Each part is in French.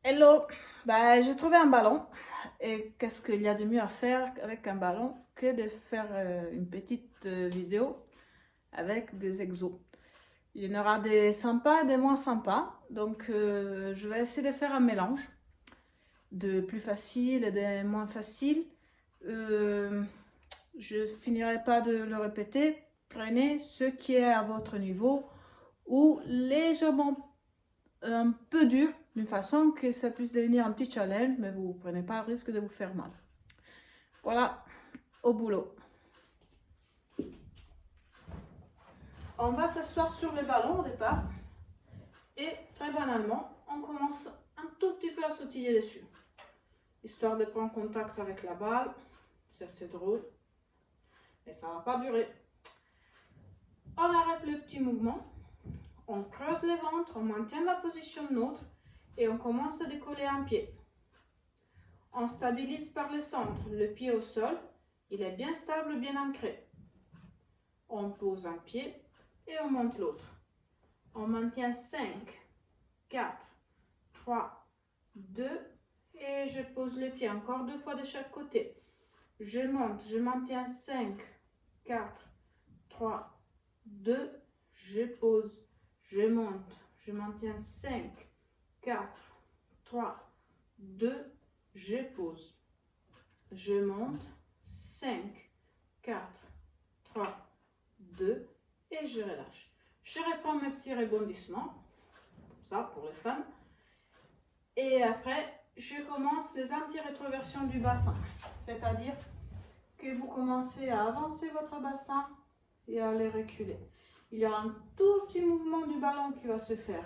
Hello, j'ai trouvé un ballon et qu'est-ce qu'il y a de mieux à faire avec un ballon que de faire une petite vidéo avec des exos. Il y en aura des sympas et des moins sympas, donc je vais essayer de faire un mélange de plus facile et de moins facile. Je finirai pas de le répéter, prenez ce qui est à votre niveau ou légèrement un peu dur, d'une façon que ça puisse devenir un petit challenge, mais vous ne prenez pas le risque de vous faire mal. Voilà, au boulot. On va s'asseoir sur le ballon au départ et très banalement, on commence un tout petit peu à sautiller dessus, histoire de prendre contact avec la balle. C'est assez drôle, mais ça ne va pas durer. On arrête le petit mouvement, on creuse le ventre, on maintient la position neutre et on commence à décoller un pied. On stabilise par le centre, le pied au sol, il est bien stable, bien ancré. On pose un pied et on monte l'autre. On maintient 5, 4, 3, 2 et je pose le pied encore 2 fois de chaque côté. Je monte, je maintiens 5, 4, 3, 2, je pose, je monte, je maintiens 5, 4, 3, 2, je pose, je monte, 5, 4, 3, 2 et je relâche. Je reprends mes petits rebondissements, comme ça pour les femmes. Et après, je commence les anti-rétroversions du bassin, c'est-à-dire que vous commencez à avancer votre bassin et à les reculer. Il y aura un tout petit mouvement du ballon qui va se faire.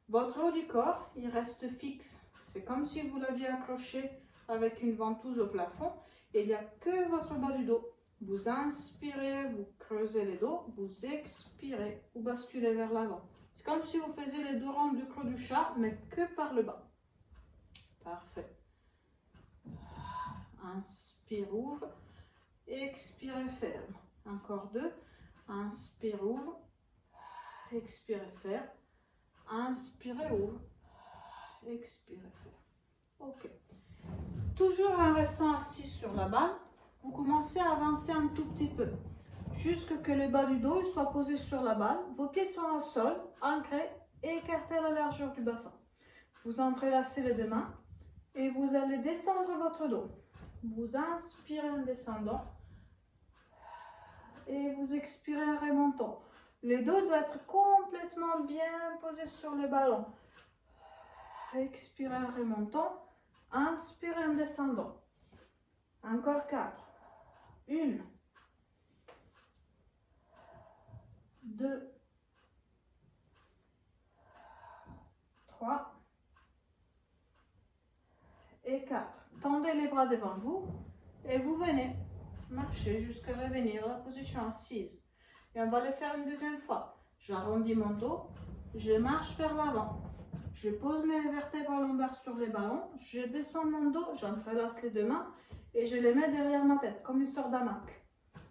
Votre haut du corps, il reste fixe. C'est comme si vous l'aviez accroché avec une ventouse au plafond et il n'y a que votre bas du dos. Vous inspirez, vous creusez le dos, vous expirez, vous basculez vers l'avant. C'est comme si vous faisiez les deux ronds du creux du chat, mais que par le bas. Parfait. Inspire, ouvre. Expirez, ferme. Encore 2. Inspire, ouvre. Expirez, ferme. Inspirez, ouvre. Expirez, ferme. Ok. Toujours en restant assis sur la balle, vous commencez à avancer un tout petit peu, jusqu'à que le bas du dos soit posé sur la balle. Vos pieds sont au sol, ancrés et écartés à la largeur du bassin. Vous entrelacez les deux mains et vous allez descendre votre dos. Vous inspirez en descendant et vous expirez en remontant. Le dos doit être complètement bien posé sur le ballon. Expirez en remontant. Inspirez en descendant. Encore 4. 1, 2, 3 et 4. Tendez les bras devant vous et vous venez marcher jusqu'à revenir à la position assise. Et on va le faire une deuxième fois. J'arrondis mon dos, je marche vers l'avant. Je pose mes vertèbres lombaires sur les ballons, je descends mon dos, j'entrelace les deux mains et je les mets derrière ma tête comme une sorte d'hamac.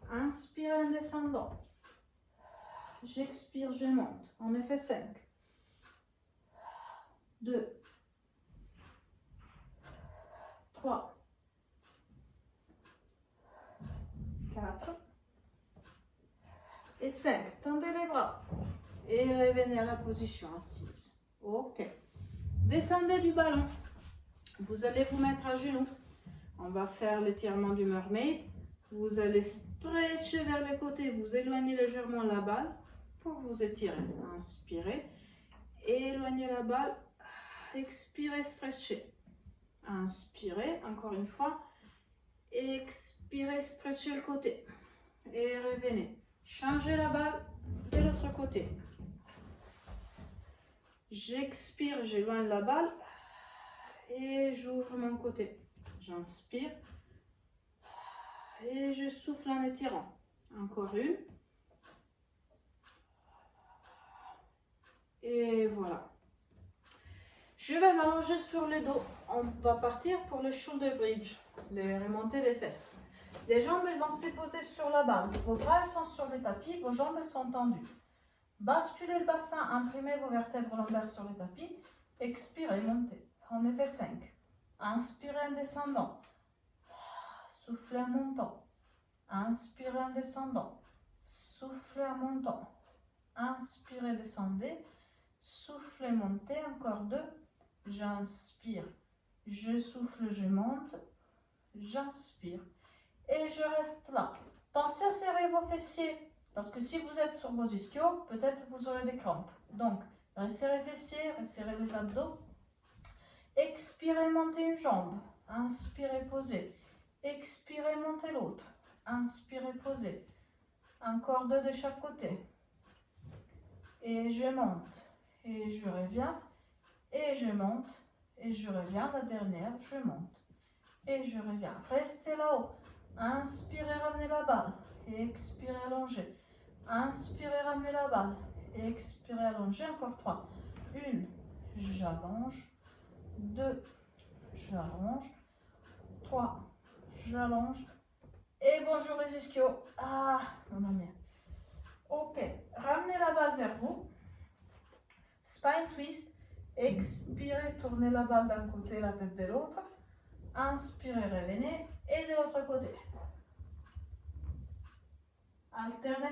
Inspire en descendant. J'expire, je monte. On en fait 5. 2, 3, 4 et 5. Tendez les bras et revenez à la position assise. Ok. Descendez du ballon. Vous allez vous mettre à genoux. On va faire l'étirement du mermaid. Vous allez stretcher vers les côtés. Vous éloignez légèrement la balle pour vous étirer. Inspirez. Éloignez la balle. Expirez, stretchez. Inspirez, encore une fois. Expirez, stretchez le côté. Et revenez. Changez la balle de l'autre côté. J'expire, j'éloigne la balle et j'ouvre mon côté. J'inspire et je souffle en étirant. Encore une. Et voilà. Je vais m'allonger sur le dos. On va partir pour le shoulder bridge, les remontées des fesses. Les jambes elles vont se poser sur la balle. Vos bras sont sur le tapis, vos jambes sont tendues. Basculez le bassin, imprimez vos vertèbres lombaires sur le tapis. Expirez, montez. On en fait 5. Inspirez en descendant. Soufflez en montant. Inspirez en descendant. Soufflez en montant. Inspirez, descendez. Soufflez, montez. Encore 2. J'inspire. Je souffle, je monte. J'inspire. Et je reste là. Pensez à serrer vos fessiers. Parce que si vous êtes sur vos ischios, peut-être vous aurez des crampes. Donc, resserrez les fessiers, resserrez les abdos. Expirez, montez une jambe. Inspirez, posez. Expirez, montez l'autre. Inspirez, posez. Encore 2 de chaque côté. Et je monte. Et je reviens. Et je monte. Et je reviens. La dernière, je monte. Et je reviens. Restez là-haut. Inspirez, ramenez la balle. Expirez, allongez. Inspirez, ramenez la balle. Expirez, allongez. Encore 3. 1. J'allonge. 2. J'allonge. 3. J'allonge. Et bonjour les ischios. Ah, maman mia. Ok. Ramenez la balle vers vous. Spine twist. Expirez, tournez la balle d'un côté, la tête de l'autre. Inspirez, revenez. Et de l'autre côté. Alternez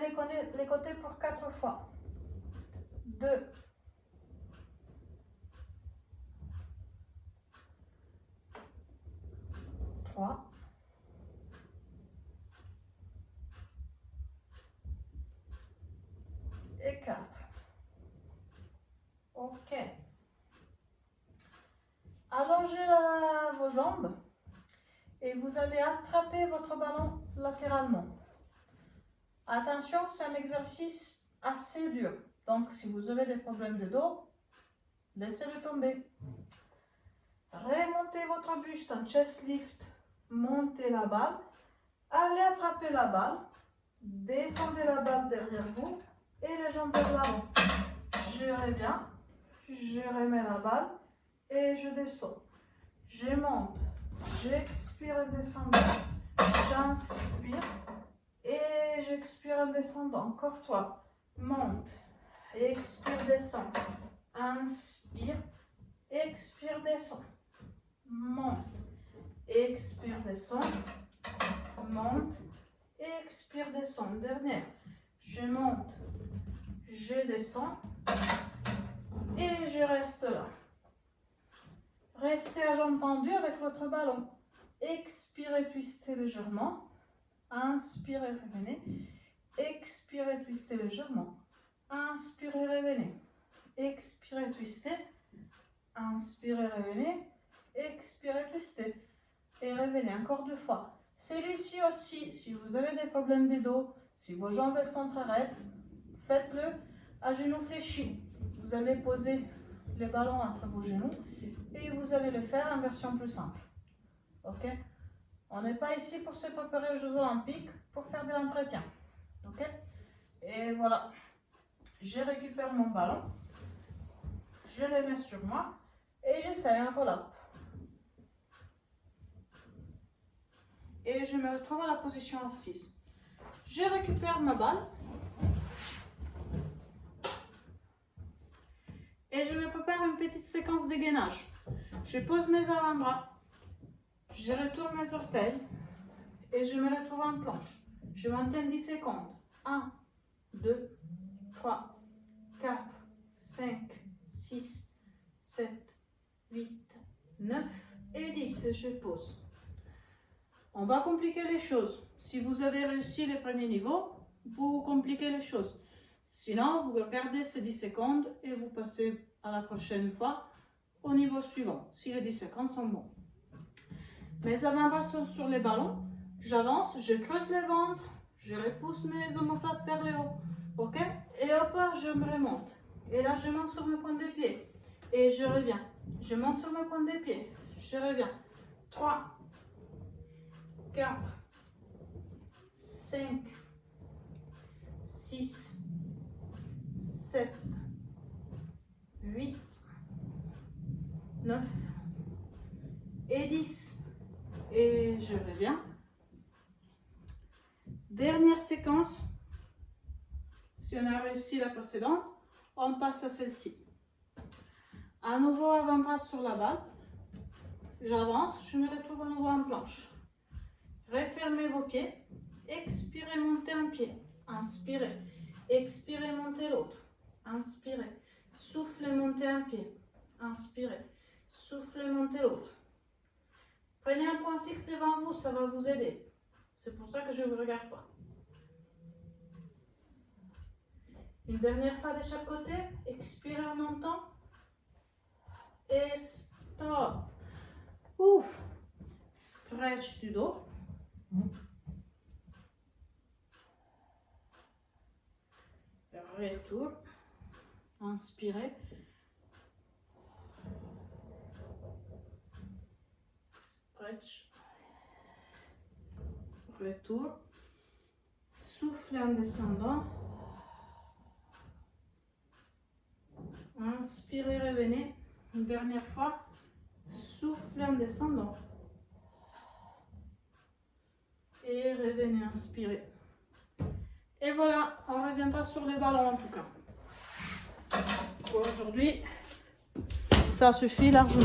les côtés pour 4 fois. 2. 3. Et 4. Ok. Allongez vos jambes et vous allez attraper votre ballon latéralement. Attention, c'est un exercice assez dur. Donc, si vous avez des problèmes de dos, laissez-le tomber. Remontez votre buste en chest lift. Montez la balle. Allez attraper la balle. Descendez la balle derrière vous. Et les jambes vers l'avant. Je reviens. Je remets la balle. Et je descends. Je monte. J'expire en descendant. J'inspire. Et j'expire en descendant. Encore 3. Monte. Expire, descend. Inspire. Expire, descend. Monte. Expire, descend. Monte. Expire, descend. Dernière. Je monte. Je descends. Et je reste là. Restez à jambes tendues avec votre ballon. Expirez, twistez légèrement. Inspirez, revenez. Expirez, twistez légèrement. Inspirez, revenez. Expirez, twistez. Inspirez, revenez. Expirez, twistez. Et revenez encore 2 fois. Celui-ci aussi, si vous avez des problèmes de dos, si vos jambes sont très raides, faites-le à genoux fléchis. Vous allez poser les ballons entre vos genoux et vous allez le faire en version plus simple. Ok? On n'est pas ici pour se préparer aux Jeux Olympiques, pour faire de l'entretien. Ok? Et voilà. Je récupère mon ballon. Je le mets sur moi. Et j'essaie un roll-up. Et je me retrouve à la position assise. Je récupère ma balle. Et je me prépare une petite séquence de gainage. Je pose mes avant-bras. Je retourne mes orteils. Et je me retrouve en planche. Je maintiens 10 secondes. 1, 2, 3, 4, 5, 6, 7, 8, 9 et 10. Je pose. On va compliquer les choses. Si vous avez réussi le premier niveau, vous compliquez les choses. Sinon, vous regardez ces 10 secondes et vous passez à la prochaine fois au niveau suivant, si les 10 secondes sont bons. Mes avant-bras sont sur les ballons. J'avance, je creuse le ventre, je repousse mes omoplates vers le haut. Ok? Et hop, je me remonte. Et là, je monte sur mes pointes de pied. Et je reviens. Je monte sur mes pointes de pied. Je reviens. 3, 4, 5, 6, 7, 8, 9 et 10. Et je reviens. Dernière séquence. Si on a réussi la précédente, on passe à celle-ci. À nouveau avant-bras sur la balle. J'avance, je me retrouve à nouveau en planche. Refermez vos pieds. Expirez, montez un pied. Inspirez. Expirez, montez l'autre. Inspirez. Soufflez, montez un pied. Inspirez. Soufflez, montez l'autre. Prenez un point fixe devant vous, ça va vous aider. C'est pour ça que je ne vous regarde pas. Une dernière fois de chaque côté. Expirez en montant. Et stop. Ouf. Stretch du dos. Retour. Inspirez. Stretch. Retour. Soufflez en descendant. Inspirez, revenez. Une dernière fois. Soufflez en descendant. Et revenez, inspirez. Et voilà, on reviendra sur les ballons en tout cas. Pour aujourd'hui, ça suffit largement.